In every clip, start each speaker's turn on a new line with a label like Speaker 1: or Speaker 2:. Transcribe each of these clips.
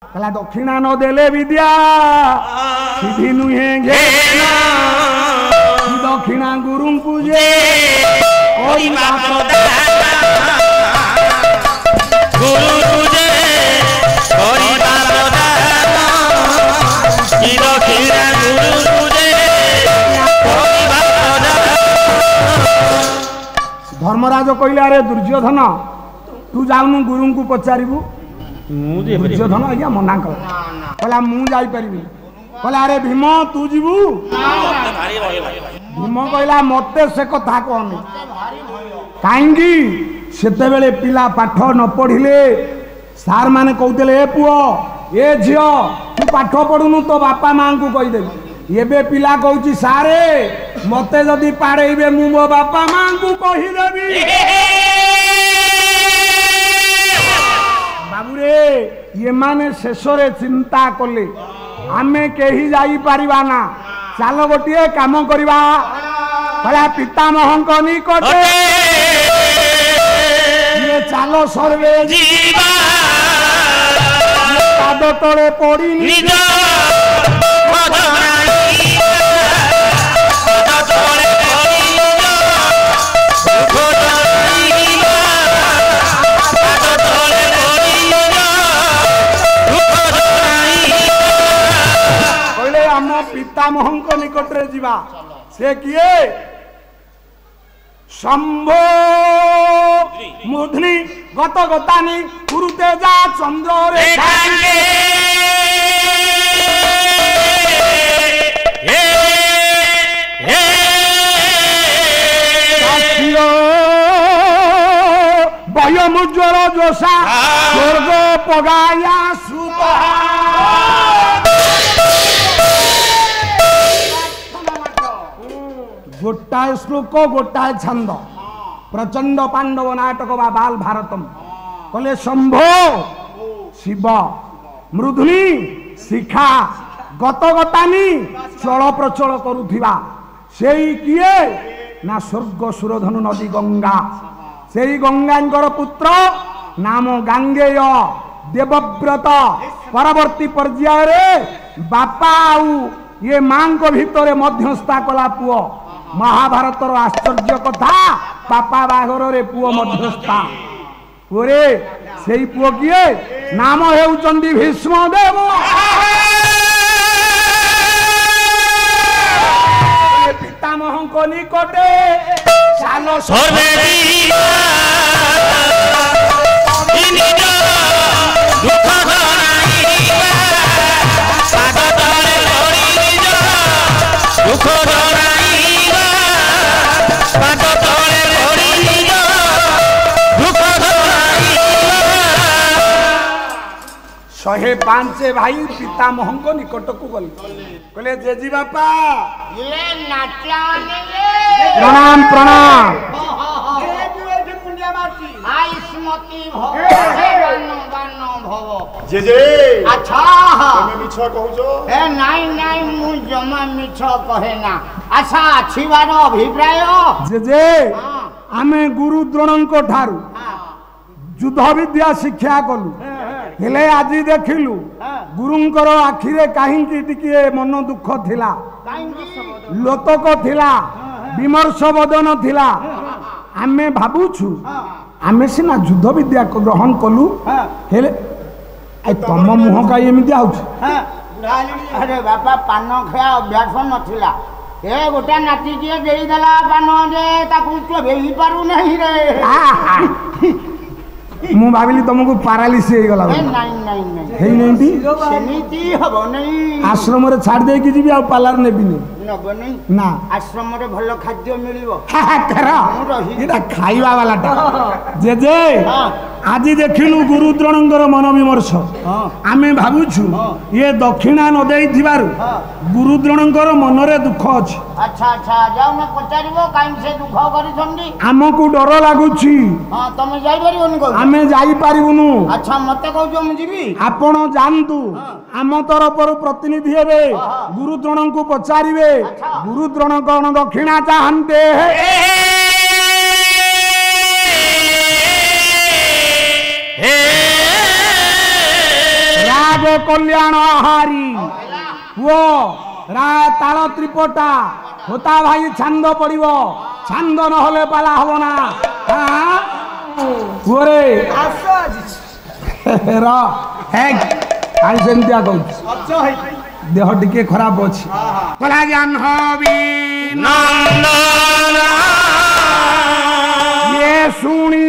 Speaker 1: कहला दक्षिणा न देले विद्या सीधी नुहे घेना दक्षिणा गुरु पूजे धर्मराज कहले अरे दुर्योधन तू जाऊनु गुरु को पचारू दुर्योधन आज्ञा मना कला मु जापरि कहला अरे भीम तू जीवु भीम कहला मते से कथा कहनी कहीं सेते बेले पिला पाठ न पढ़िले सार माने कहते ए पुओ ए झियो तू पाठ पढ़ुनु तो बापा मां को कहीदेवी एबे पिला कहूची सारे मते जदि पाड़ेबे मु मो बापा मां को कहीदेवी बाबूरे ये माने शेषरे चिंता कले आमे केही जाई परिबा ना चलो गोटे काम करवा भला पितामहंक निकटे ये चलो सर्वे जीवा पाद तले पड़ी निज पितामहंक निकटरे जीवा से किए शंभो मूर्धनि गत गतानि कुरुते जा चंद्र रे वयमुज्ज्वल जोषा स्वर्ग पगाया सुपहा गोटाए श्लोक गोटाए छंद प्रचंड पांडव नाटक बा बाल भारतम कले शंभो शिव मृदुनी शिखा गतगतानी चल प्रचल करुथिबा सेई किए ना स्वर्ग सुरधनु नदी गंगा सेई गंगांकर पुत्र नाम गांगेय देवव्रत परवर्ती पर्याय रे बापा आउ ये मां को भितर मध्यस्था कला पुओ महाभारतर आश्चर्य कथा पापा बाघर रे पुओ मध्यस्था पुरे सेई पुओ किए नाम हेउचंदी भीष्म देव पितामहंक निकटे चालो सर्वे दुख शहे पांच भाई पितामहंक निकट को गल कहले जेजी बापा ये प्रणाम प्रणाम जेजे अच्छा तुम मिछ कहउछो ए नाही नाही मु जमा मिछ कहे ना अच्छा आछिवार अभिप्राय जेजे आमे गुरु द्रोणंक ठारू युद्ध विद्या शिक्षा कलु हेले आजी देखिलु गुरुंकर आखिरे काहींकी टिके मन दुख थिला लोतक थिला विमर्श बदन थिला आमे भाबुछु आमे सिना युद्ध विद्या ग्रहण कलु हेले आई तम मुह का एमिति आउछ
Speaker 2: अरे बापा पान खया अभ्यास नथिला ए गोटा नाती के देई देला पान जे ताकू तो भेई पारु नहीं रे
Speaker 1: मु भाविली तुमको पारालिस हो गला
Speaker 2: नहीं नहीं नहीं
Speaker 1: हेई नैंती
Speaker 2: सेमिति हबो नहीं
Speaker 1: आश्रम रे छाड़ दे कि जीबी आ पार्लर नेबी ने
Speaker 2: नबो नहीं
Speaker 1: ना
Speaker 2: आश्रम रे भलो खाद्य मिलिबो
Speaker 1: करा एटा खाइबा वालाटा जे जे आज देखिलु गुरु द्रोणंकर मन विमर्श आमे भाबुछु ये दक्षिणा न देई थिबारु गुरु द्रोणंकर मन रे दुख अछि
Speaker 2: अच्छा अच्छा जाऊ न पचारिबो काई से दुख करि छंदी
Speaker 1: हमकु डर लागुछि
Speaker 2: हां तमे जाई परिबोनी को
Speaker 1: आमे जाई पारिबुनु
Speaker 2: अच्छा मते कहजो मु जीबी
Speaker 1: आपण जानतु आम तरफरु प्रतिनिधि हेबे गुरु द्रोण को पचारिबे गुरु द्रोण कौन दक्षिणा चाहते राग कल्याण हारी वो ताल त्रिपटा होता भाई छांद पड़ो छांद न होले पाला हब ना रे सेमतिया कह देह टिके खराब अच्छी कला जाह्नवी ये शुणी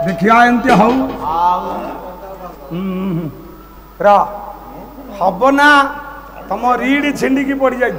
Speaker 1: देखिया एमती हौ हम ना तुम रीड छिंडिकी पड़ जाए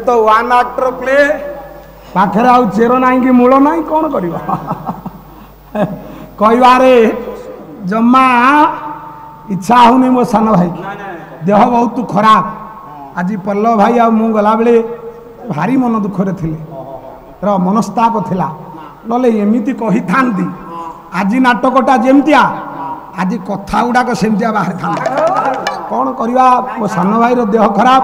Speaker 1: तो वन एक्टर प्ले पाखे आउ चेर ना कि मूल ना कौन कर कहबारे जमा इच्छा होनी मो सान भाई की देह बहुत खराब आज पल्लव भाई आ मु गला बेले भारी मन दुखरे थिले मनस्ताप थिला नले एमिति कही थांती आज नाटकटा जेमतिया आज कथा गुड़ाक सेमतिया बाहर था कौन करवा मो सान भाई देह खराब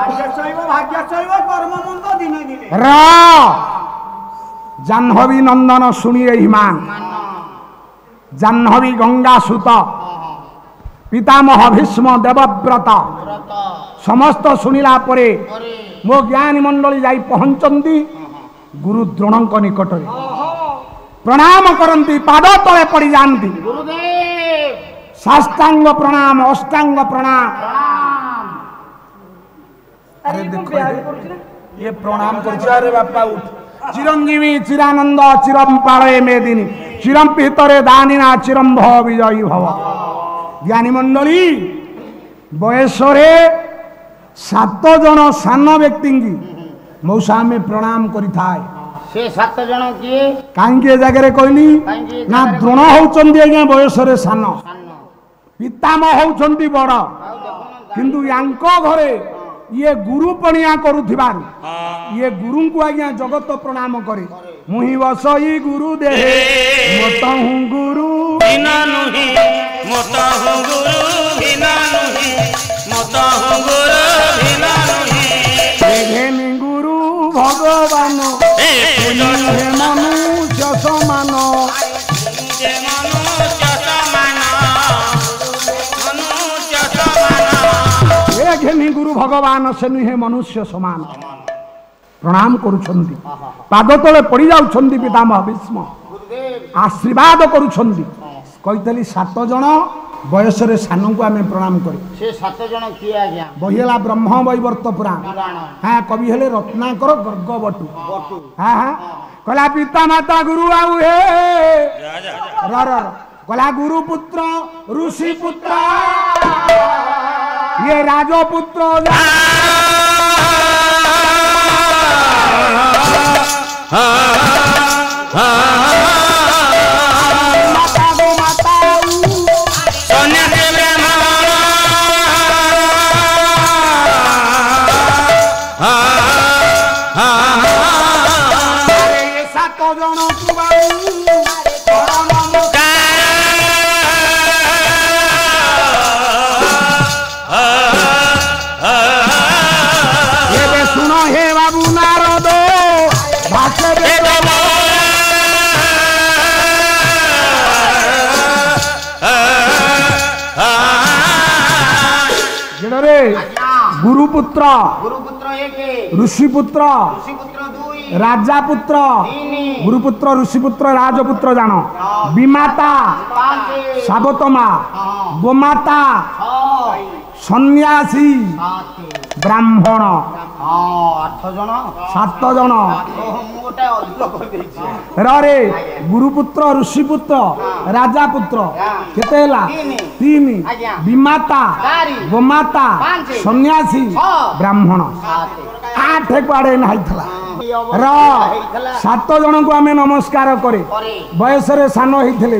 Speaker 1: जाह्नवी नंदन शुणी हिमान जाह्नवी गंगा सुत पितामह भीष्म देवव्रत समस्त शुणिला परे मो ज्ञानी मंडली जाई पहुंचंती गुरु द्रोणक निकट प्रणाम करती पाद तले पड़ी जानती साष्टांग प्रणाम अष्टांग प्रणाम अरे देखो ये प्रणाम कर बापा उठ चिरंजीवी चिरानंद चिरम पालय मेदिनी चिरम पितरे दानिना चिरम भव विजयी भव ज्ञानी मंडली बयस 7 जन सान व्यक्ति की मौसा में प्रणाम करि थाए
Speaker 2: से 7 जन किए
Speaker 1: कांगे जगह कहली ना द्रोण होचंदी आज्ञा बयस रे सान पितामह होचंदी बड़ किंतु यांको घरे ये गुरु पणिया करुथिबारु ये गुरु को आज्ञा जगत प्रणाम करे मुहि बसई गुरु दे मोता हूं गुरु बिना नुही मोता हूं गुरु बिना नुही मोता हूं गुरु बिना नुही हेनि गुरु भगवान हे मनुष्य समान घेनी गुरु भगवान से नुहे मनुष्य समान प्रणाम करुछंती पाद तले पड़ी जाउछंती पितामह भीष्म आशीर्वाद करुछंती कहितली 7 जन बयस सान को आम प्रणाम करूँ
Speaker 2: से 7 जन किए आज्ञा
Speaker 1: बहिला ब्रह्म वैवर्त पुराण
Speaker 2: पुराण
Speaker 1: हाँ कवि हेले रत्नाकर गर्ग बटु
Speaker 2: बटु
Speaker 1: हाँ हाँ कहला पिता माता गुरु आउ हे कहला गुरु पुत्र ऋषि पुत्र ये राजपुत्र गुरुपुत्र ऋषिपुत्र राजापुत्र गुरुपुत्र ऋषिपुत्र राजपुत्र जान विमाता सावतमा गोमाता सन्यासी ब्राह्मण 7 जन रे गुरुपुत्र ऋषिपुत्र राजापुत्र केते 3 विमाता गोमाता सन्यासी ब्राह्मण 8 कुआड़े नाइथला 7 जन को आम नमस्कार करे बयस सान होइथिले।